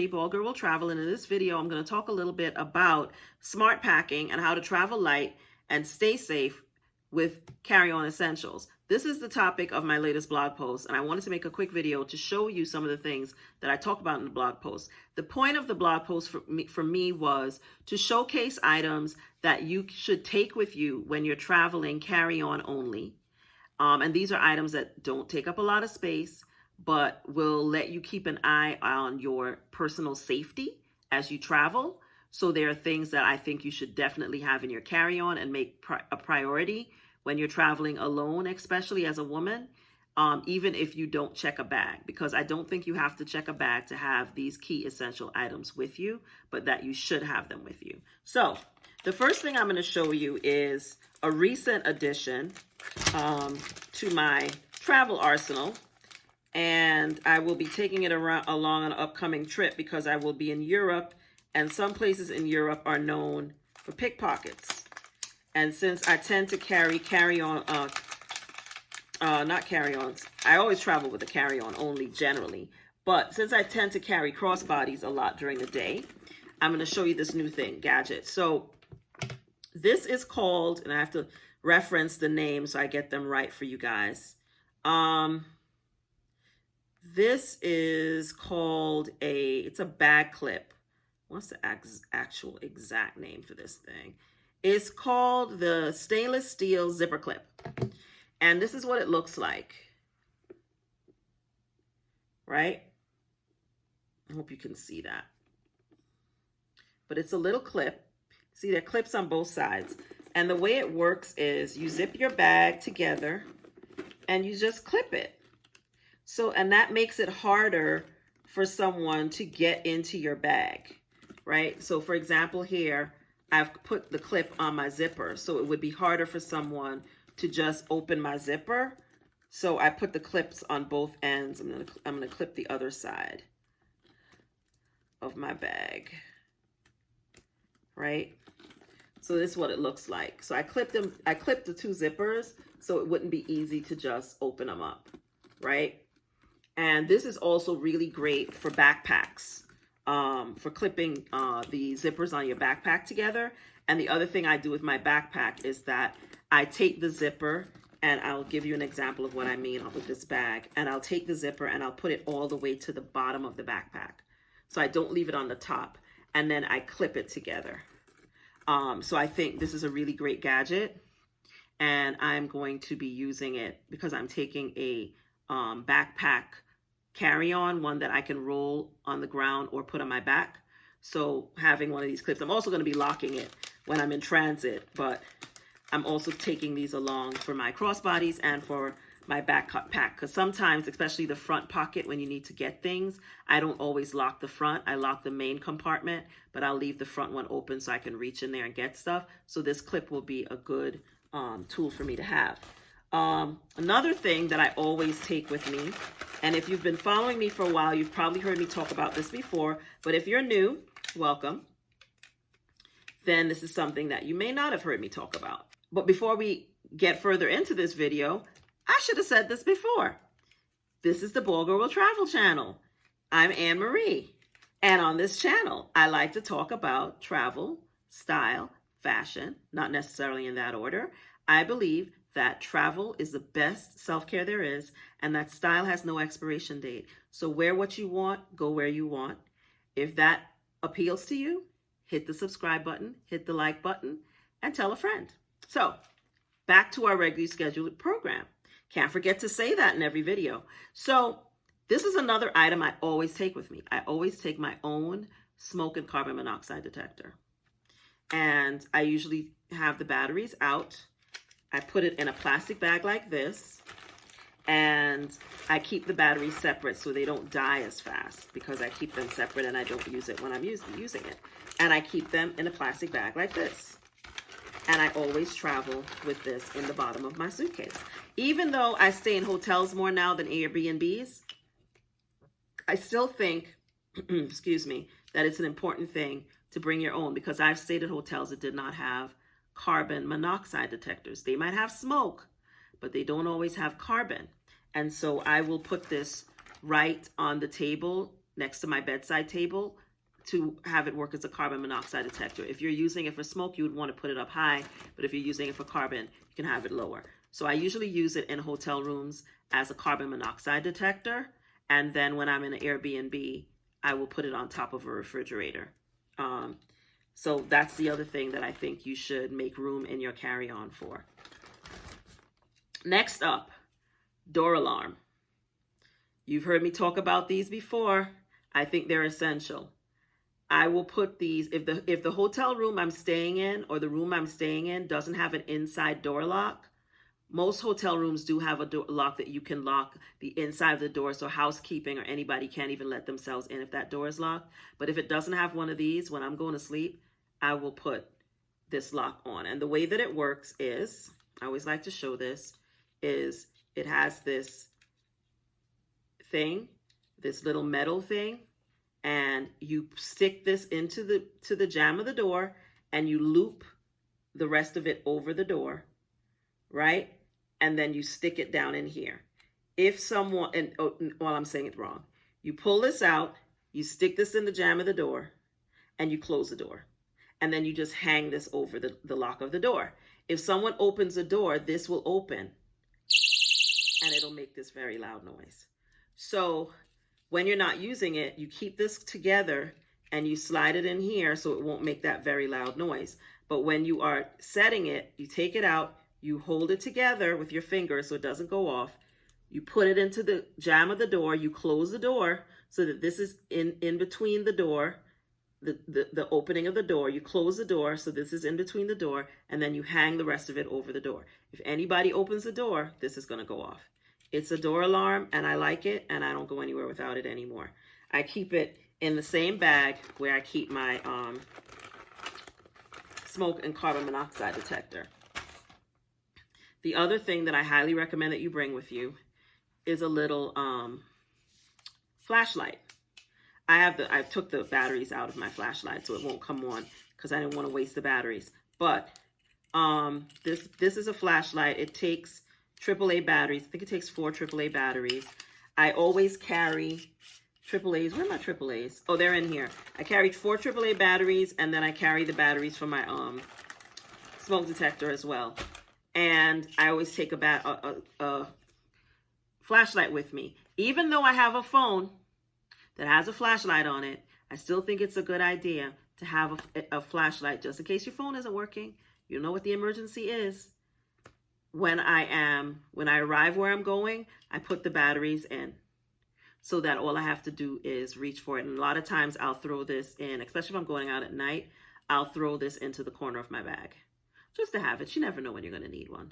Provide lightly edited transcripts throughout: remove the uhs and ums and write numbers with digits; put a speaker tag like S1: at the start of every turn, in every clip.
S1: Marie, Ball Girl Will Travel, and in this video I'm going to talk a little bit about smart packing and how to travel light and stay safe with carry-on essentials. This is the topic of my latest blog post, and I wanted to make a quick video to show you some of the things that I talk about in the blog post. The point of the blog post for me was to showcase items that you should take with you when you're traveling carry-on only. And these are items that don't take up a lot of space, but will let you keep an eye on your personal safety as you travel. So there are things that I think you should definitely have in your carry-on and make a priority when you're traveling alone, especially as a woman, even if you don't check a bag, because I don't think you have to check a bag to have these key essential items with you, but that you should have them with you. So the first thing I'm going to show you is a recent addition to my travel arsenal. And I will be taking it along an upcoming trip because I will be in Europe, and some places in Europe are known for pickpockets. And since I tend to not carry-ons, I always travel with a carry-on only generally, but since I tend to carry crossbodies a lot during the day, I'm going to show you this new gadget. So this is called, and I have to reference the name so I get them right for you guys. This is called it's a bag clip. What's the actual exact name for this thing? It's called the stainless steel zipper clip. And this is what it looks like. Right? I hope you can see that. But it's a little clip. See, there are clips on both sides. And the way it works is you zip your bag together and you just clip it. So, and that makes it harder for someone to get into your bag, right? So for example, here, I've put the clip on my zipper, so it would be harder for someone to just open my zipper. So I put the clips on both ends. I'm gonna clip the other side of my bag, right? So this is what it looks like. So I clipped the two zippers so it wouldn't be easy to just open them up, right? And this is also really great for backpacks, for clipping the zippers on your backpack together. And the other thing I do with my backpack is that I take the zipper, and I'll give you an example of what I mean with this bag. And I'll take the zipper and I'll put it all the way to the bottom of the backpack. So I don't leave it on the top. And then I clip it together. So I think this is a really great gadget. And I'm going to be using it because I'm taking a backpack carry-on, one that I can roll on the ground or put on my back. So having one of these clips, I'm also going to be locking it when I'm in transit, but I'm also taking these along for my crossbodies and for my backpack, because sometimes, especially the front pocket, when you need to get things, I don't always lock the front. I lock the main compartment, but I'll leave the front one open so I can reach in there and get stuff. So this clip will be a good tool for me to have. Another thing that I always take with me, and if you've been following me for a while, you've probably heard me talk about this before, but if you're new, welcome. Then this is something that you may not have heard me talk about. But before we get further into this video, I should have said this before. This is the Ball Girl Will Travel channel. I'm Anne Marie, and on this channel, I like to talk about travel, style, fashion, not necessarily in that order. I believe that travel is the best self-care there is, and that style has no expiration date. So wear what you want, go where you want. If that appeals to you, hit the subscribe button, hit the like button, and tell a friend. So back to our regularly scheduled program. Can't forget to say that in every video. So this is another item I always take with me. I always take my own smoke and carbon monoxide detector. And I usually have the batteries out. I put it in a plastic bag like this, and I keep the batteries separate so they don't die as fast, because I keep them separate and I don't use it when I'm using it. And I keep them in a plastic bag like this. And I always travel with this in the bottom of my suitcase. Even though I stay in hotels more now than Airbnbs, I still think, excuse me, that it's an important thing to bring your own, because I've stayed at hotels that did not have carbon monoxide detectors. They might have smoke, but they don't always have carbon. And so I will put this right on the table next to my bedside table to have it work as a carbon monoxide detector. If you're using it for smoke, you would want to put it up high, but if you're using it for carbon, you can have it lower. So I usually use it in hotel rooms as a carbon monoxide detector, and then when I'm in an Airbnb, I will put it on top of a refrigerator. So that's the other thing that I think you should make room in your carry-on for. Next up, door alarm. You've heard me talk about these before. I think they're essential. I will put these, if the hotel room I'm staying in or the room I'm staying in doesn't have an inside door lock, most hotel rooms do have a door lock that you can lock the inside of the door, so housekeeping or anybody can't even let themselves in if that door is locked. But if it doesn't have one of these, when I'm going to sleep, I will put this lock on. And the way that it works is, I always like to show this, is it has this thing, this little metal thing, and you stick this into the jamb of the door, and you loop the rest of it over the door, right? And then you stick it down in here. If someone, well, I'm saying it wrong. You pull this out, you stick this in the jamb of the door, and you close the door. And then you just hang this over the lock of the door. If someone opens the door, this will open, and it'll make this very loud noise. So when you're not using it, you keep this together and you slide it in here so it won't make that very loud noise. But when you are setting it, you take it out, you hold it together with your fingers so it doesn't go off. You put it into the jamb of the door, you close the door so that this is in between the door, the opening of the door. You close the door so this is in between the door, and then you hang the rest of it over the door. If anybody opens the door, this is going to go off. It's a door alarm, and I like it, and I don't go anywhere without it anymore. I keep it in the same bag where I keep my smoke and carbon monoxide detector. The other thing that I highly recommend that you bring with you is a little flashlight. I took the batteries out of my flashlight so it won't come on because I didn't want to waste the batteries. But this is a flashlight. It takes AAA batteries. I think it takes 4 AAA batteries. I always carry AAAs. Where are my AAAs? Oh, they're in here. I carry 4 AAA batteries, and then I carry the batteries for my smoke detector as well. And I always take a flashlight with me. Even though I have a phone that has a flashlight on it, I still think it's a good idea to have a flashlight just in case your phone isn't working. You know what the emergency is. When I arrive where I'm going, I put the batteries in so that all I have to do is reach for it. And a lot of times I'll throw this in, especially if I'm going out at night, I'll throw this into the corner of my bag just to have it. You never know when you're going to need one.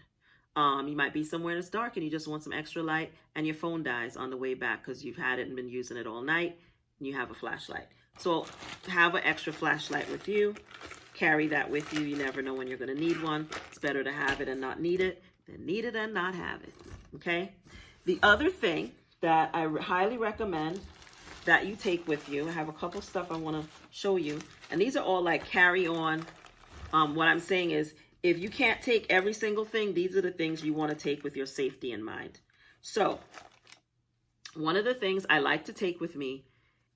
S1: You might be somewhere and it's dark and you just want some extra light and your phone dies on the way back because you've had it and been using it all night and you have a flashlight. So have an extra flashlight with you. Carry that with you. You never know when you're going to need one. It's better to have it and not need it than need it and not have it. Okay? The other thing that I highly recommend that you take with you, I have a couple stuff I want to show you. And these are all like carry on. What I'm saying is, if you can't take every single thing, these are the things you want to take with your safety in mind. So one of the things I like to take with me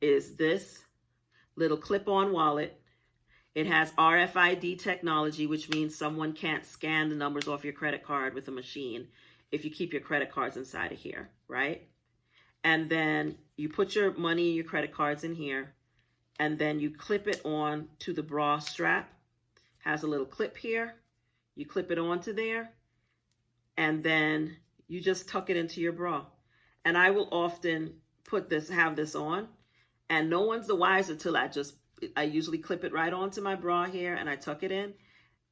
S1: is this little clip-on wallet. It has RFID technology, which means someone can't scan the numbers off your credit card with a machine if you keep your credit cards inside of here, right? And then you put your money and your credit cards in here, and then you clip it on to the bra strap. Has a little clip here. You clip it onto there, and then you just tuck it into your bra. And I will often have this on, and no one's the wiser till I usually clip it right onto my bra here, and I tuck it in,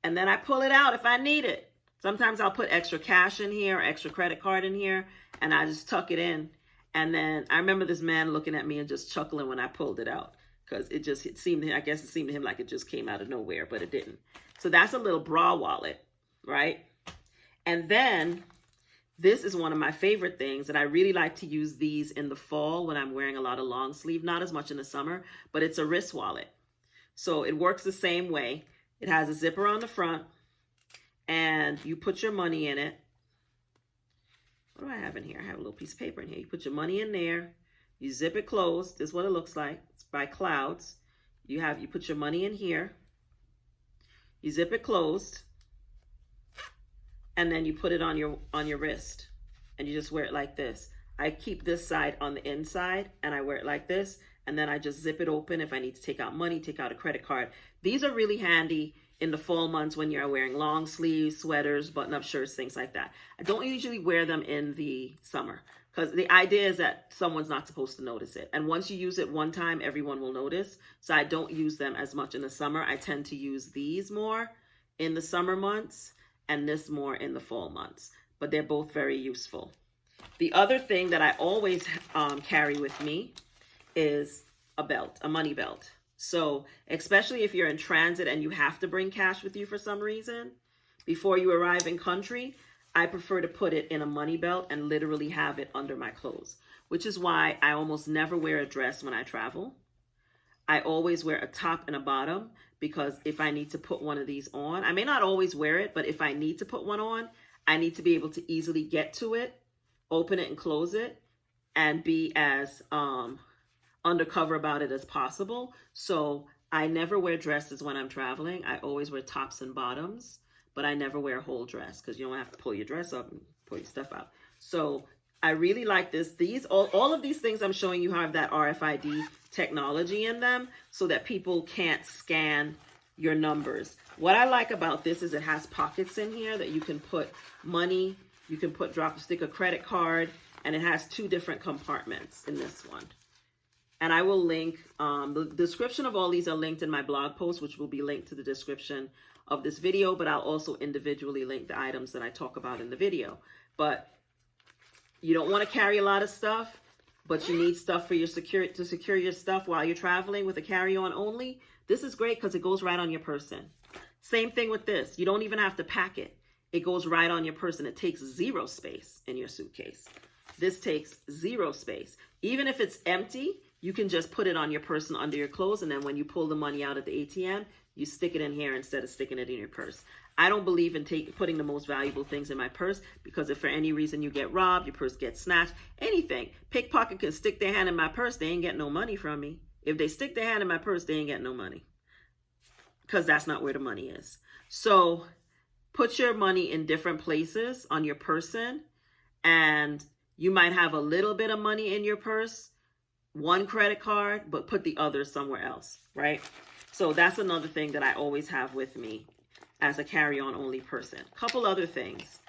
S1: and then I pull it out if I need it. Sometimes I'll put extra cash in here, or extra credit card in here, and I just tuck it in. And then I remember this man looking at me and just chuckling when I pulled it out, because it seemed to him like it just came out of nowhere, but it didn't. So that's a little bra wallet, right? And then this is one of my favorite things, and I really like to use these in the fall when I'm wearing a lot of long sleeve, not as much in the summer, but it's a wrist wallet. So it works the same way. It has a zipper on the front, and you put your money in it. What do I have in here? I have a little piece of paper in here. You put your money in there. You zip it closed. This is what it looks like. It's by Clouds. You put your money in here. You zip it closed. And then you put it on your wrist. And you just wear it like this. I keep this side on the inside and I wear it like this. And then I just zip it open if I need to take out money, take out a credit card. These are really handy in the fall months when you're wearing long sleeves, sweaters, button-up shirts, things like that. I don't usually wear them in the summer because the idea is that someone's not supposed to notice it. And once you use it one time, everyone will notice. So I don't use them as much in the summer. I tend to use these more in the summer months and this more in the fall months. But they're both very useful. The other thing that I always carry with me is a belt, a money belt. So especially if you're in transit and you have to bring cash with you for some reason, before you arrive in country, I prefer to put it in a money belt and literally have it under my clothes, which is why I almost never wear a dress when I travel. I always wear a top and a bottom because if I need to put one of these on, I may not always wear it, but if I need to put one on, I need to be able to easily get to it, open it and close it, and be as undercover about it as possible. So I never wear dresses when I'm traveling. I always wear tops and bottoms, but I never wear a whole dress because you don't have to pull your dress up and pull your stuff out. So I really like this. All of these things I'm showing you have that RFID technology in them so that people can't scan your numbers. What I like about this is it has pockets in here that you can put money, you can stick a credit card, and it has 2 different compartments in this one. And I will link, the description of all these are linked in my blog post, which will be linked to the description of this video, but I'll also individually link the items that I talk about in the video. But you don't want to carry a lot of stuff, but you need stuff for your to secure your stuff while you're traveling with a carry-on only. This is great because it goes right on your person. Same thing with this. You don't even have to pack it. It goes right on your person. It takes 0 space in your suitcase. This takes 0 space. Even if it's empty, you can just put it on your person under your clothes, and then when you pull the money out at the ATM, you stick it in here instead of sticking it in your purse. I don't believe in putting the most valuable things in my purse because if for any reason you get robbed, your purse gets snatched, anything, pickpocket can stick their hand in my purse, they ain't getting no money from me. If they stick their hand in my purse, they ain't getting no money because that's not where the money is. So put your money in different places on your person, and you might have a little bit of money in your purse, 1 credit card, but put the other somewhere else, right? So that's another thing that I always have with me as a carry-on only person. Couple other things.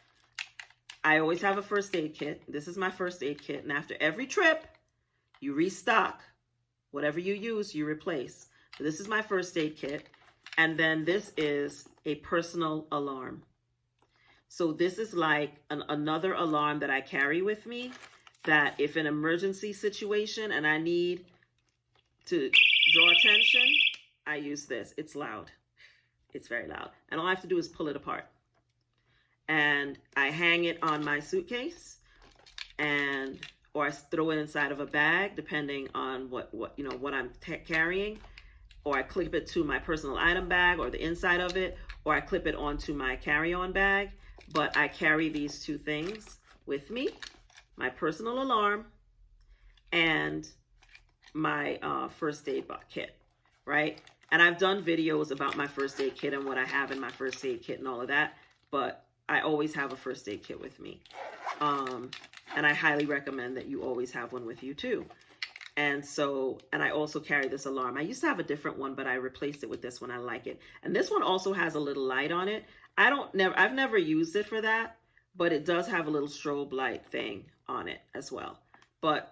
S1: I always have a first aid kit. This is my first aid kit. And after every trip, you restock. Whatever you use, you replace. So this is my first aid kit. And then this is a personal alarm. So this is like another alarm that I carry with me that if an emergency situation and I need to draw attention, I use this. It's loud. It's very loud. And all I have to do is pull it apart. And I hang it on my suitcase or I throw it inside of a bag depending on what I'm carrying, or I clip it to my personal item bag or the inside of it, or I clip it onto my carry-on bag. But I carry these 2 things with me, my personal alarm and my first aid kit, right? And I've done videos about my first aid kit and what I have in my first aid kit and all of that, but I always have a first aid kit with me. And I highly recommend that you always have one with you too. And I also carry this alarm. I used to have a different one, but I replaced it with this one. I like it. And this one also has a little light on it. I've never used it for that, but it does have a little strobe light thing on it as well. But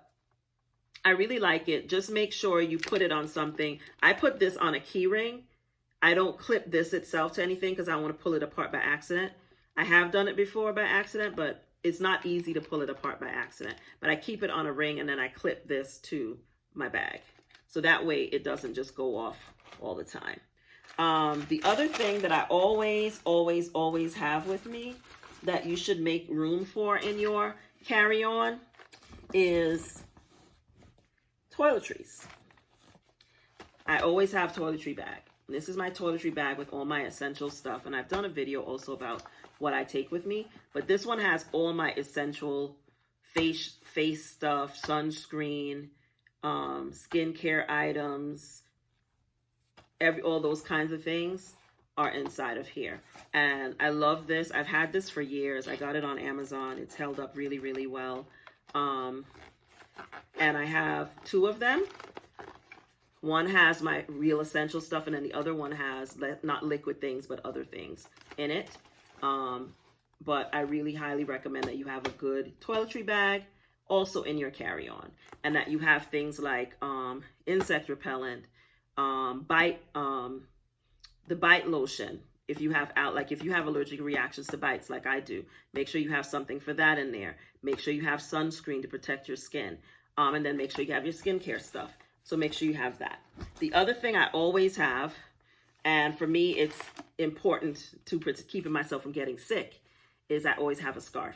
S1: I really like it. Just make sure you put it on something. I put this on a key ring. I don't clip this itself to anything because I want to pull it apart by accident. I have done it before by accident, but it's not easy to pull it apart by accident. But I keep it on a ring and then I clip this to my bag. So that way it doesn't just go off all the time. The other thing that I always have with me that you should make room for in your carry-on is toiletries. I always have toiletry bag. This is my toiletry bag with all my essential stuff. And I've done a video also about what I take with me. But this one has all my essential face stuff, sunscreen, skincare items, all those kinds of things are inside of here. And I love this. I've had this for years. I got it on Amazon. It's held up really, really well. And I have 2 of them. One has my real essential stuff, and then the other one has not liquid things, but other things in it. But I really highly recommend that you have a good toiletry bag also in your carry-on, and that you have things like insect repellent, the bite lotion. If you have if you have allergic reactions to bites like I do, make sure you have something for that in there. Make sure you have sunscreen to protect your skin. And then make sure you have your skincare stuff. So make sure you have that. The other thing I always have, and for me it's important to keeping myself from getting sick, is I always have a scarf.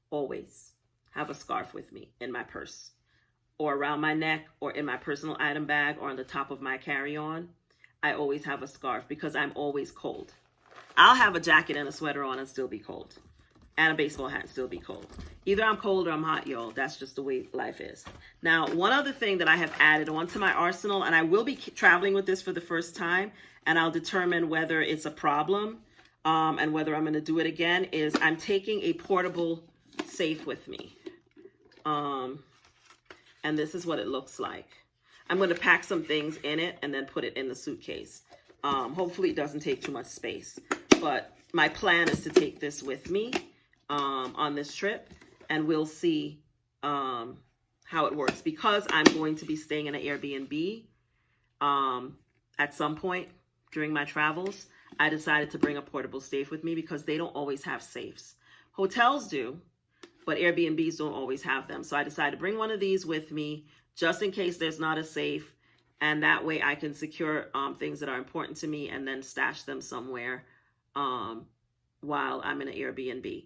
S1: Always have a scarf with me in my purse, or around my neck, or in my personal item bag, or on the top of my carry-on. I always have a scarf because I'm always cold. I'll have a jacket and a sweater on and still be cold, and a baseball hat and still be cold. Either I'm cold or I'm hot, y'all. That's just the way life is. Now, one other thing that I have added onto my arsenal, and I will be traveling with this for the first time, and I'll determine whether it's a problem and whether I'm going to do it again, is I'm taking a portable safe with me. And this is what it looks like. I'm going to pack some things in it and then put it in the suitcase. Hopefully it doesn't take too much space. But my plan is to take this with me on this trip, and we'll see how it works. Because I'm going to be staying in an Airbnb at some point during my travels, I decided to bring a portable safe with me because they don't always have safes. Hotels do, but Airbnbs don't always have them. So I decided to bring one of these with me just in case there's not a safe, and that way I can secure things that are important to me and then stash them somewhere while I'm in an Airbnb,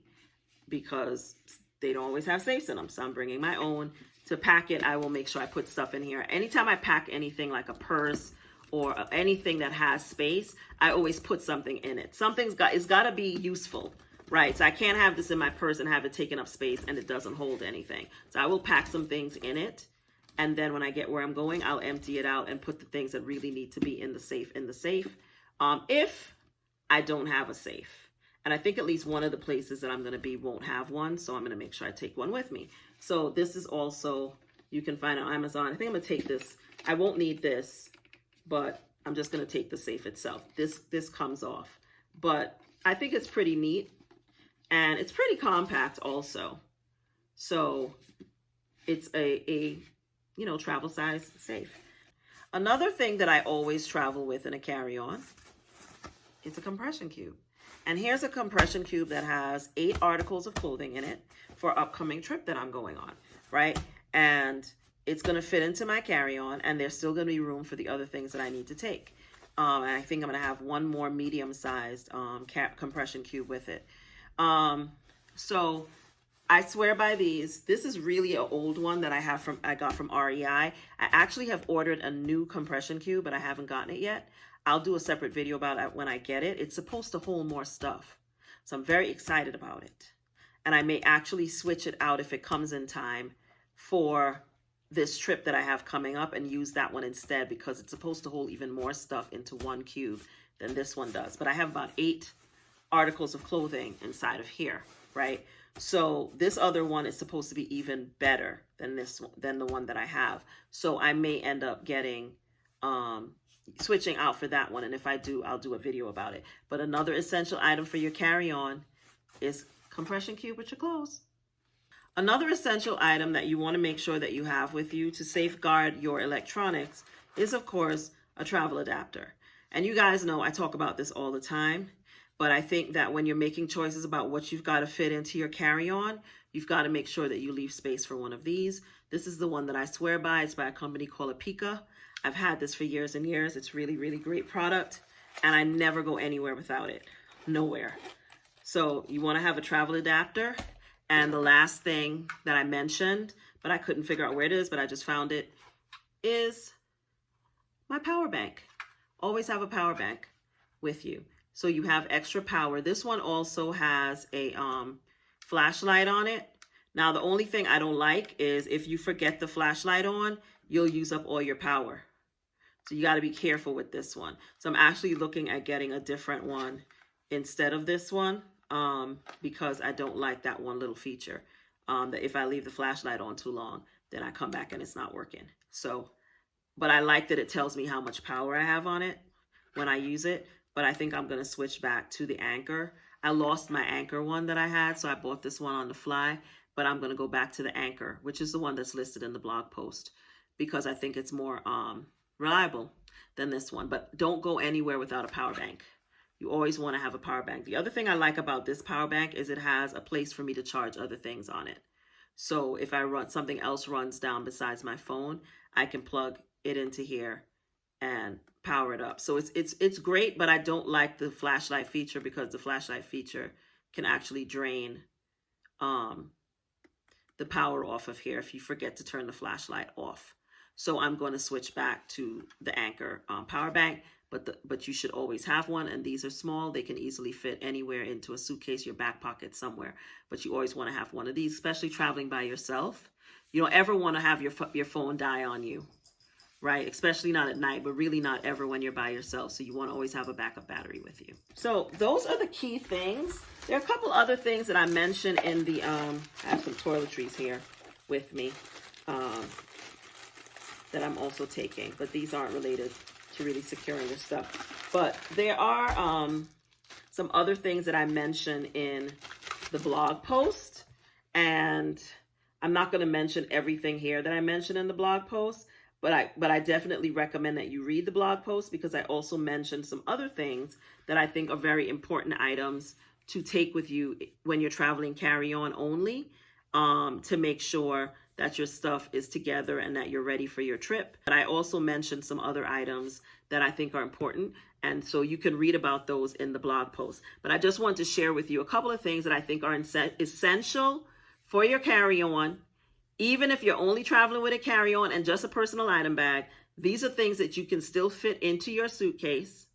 S1: because they don't always have safes in them. So I'm bringing my own. To pack it, I will make sure I put stuff in here. Anytime I pack anything like a purse or anything that has space, I always put something in it. It's got to be useful, right? So I can't have this in my purse and have it taking up space and it doesn't hold anything. So I will pack some things in it, and then when I get where I'm going, I'll empty it out and put the things that really need to be in the safe if I don't have a safe. And I think at least one of the places that I'm going to be won't have one, so I'm going to make sure I take one with me. So this is also, you can find on Amazon. I think I'm going to take this. I won't need this, but I'm just going to take the safe itself. This comes off. But I think it's pretty neat, and it's pretty compact also. So it's a travel size safe. Another thing that I always travel with in a carry-on is a compression cube. And here's a compression cube that has 8 articles of clothing in it for upcoming trip that I'm going on, right? And it's going to fit into my carry-on, and there's still going to be room for the other things that I need to take. And I think I'm going to have one more medium-sized compression cube with it. So I swear by these. This is really an old one that I got from REI. I actually have ordered a new compression cube, but I haven't gotten it yet. I'll do a separate video about it when I get it. It's supposed to hold more stuff, so I'm very excited about it. And I may actually switch it out if it comes in time for this trip that I have coming up, and use that one instead, because it's supposed to hold even more stuff into one cube than this one does. But I have about 8 articles of clothing inside of here, right? So this other one is supposed to be even better than the one that I have. So I may end up getting switching out for that one, and if I do, I'll do a video about it. But another essential item for your carry-on is compression cube with your clothes. Another essential item that you want to make sure that you have with you to safeguard your electronics is, of course, a travel adapter. And you guys know I talk about this all the time, but I think that when you're making choices about what you've got to fit into your carry-on, you've got to make sure that you leave space for one of these. This is the one that I swear by. It's by a company called Apika. I've had this for years and years. It's really, really great product, and I never go anywhere without it. Nowhere. So you want to have a travel adapter. And the last thing that I mentioned, but I couldn't figure out where it is, but I just found it, is my power bank. Always have a power bank with you, so you have extra power. This one also has a flashlight on it. Now, the only thing I don't like is if you forget the flashlight on, you'll use up all your power. So you got to be careful with this one. So I'm actually looking at getting a different one instead of this one, because I don't like that one little feature, that if I leave the flashlight on too long, then I come back and it's not working. So, but I like that it tells me how much power I have on it when I use it. But I think I'm going to switch back to the Anchor. I lost my Anchor one that I had, so I bought this one on the fly. But I'm going to go back to the Anchor, which is the one that's listed in the blog post, because I think it's more reliable than this one. But don't go anywhere without a power bank. You always want to have a power bank. The other thing I like about this power bank is it has a place for me to charge other things on it. So if something else runs down besides my phone, I can plug it into here and power it up. So it's great, but I don't like the flashlight feature, because the flashlight feature can actually drain the power off of here if you forget to turn the flashlight off. So I'm going to switch back to the Anchor power bank, but you should always have one. And these are small. They can easily fit anywhere into a suitcase, your back pocket, somewhere. But you always want to have one of these, especially traveling by yourself. You don't ever want to have your phone die on you, right? Especially not at night, but really not ever when you're by yourself. So you want to always have a backup battery with you. So those are the key things. There are a couple other things that I mentioned in the, I have some toiletries here with me that I'm also taking, but these aren't related to really securing your stuff. But there are some other things that I mentioned in the blog post, and I'm not going to mention everything here that I mentioned in the blog post, but I definitely recommend that you read the blog post, because I also mentioned some other things that I think are very important items to take with you when you're traveling carry-on only, to make sure that your stuff is together and that you're ready for your trip. But I also mentioned some other items that I think are important, and so you can read about those in the blog post. But I just want to share with you a couple of things that I think are essential for your carry-on. Even if you're only traveling with a carry-on and just a personal item bag, these are things that you can still fit into your suitcase.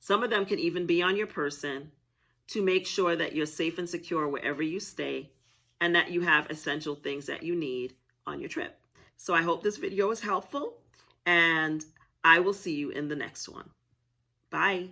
S1: Some of them can even be on your person, to make sure that you're safe and secure wherever you stay, and that you have essential things that you need on your trip. So I hope this video is helpful, and I will see you in the next one. Bye.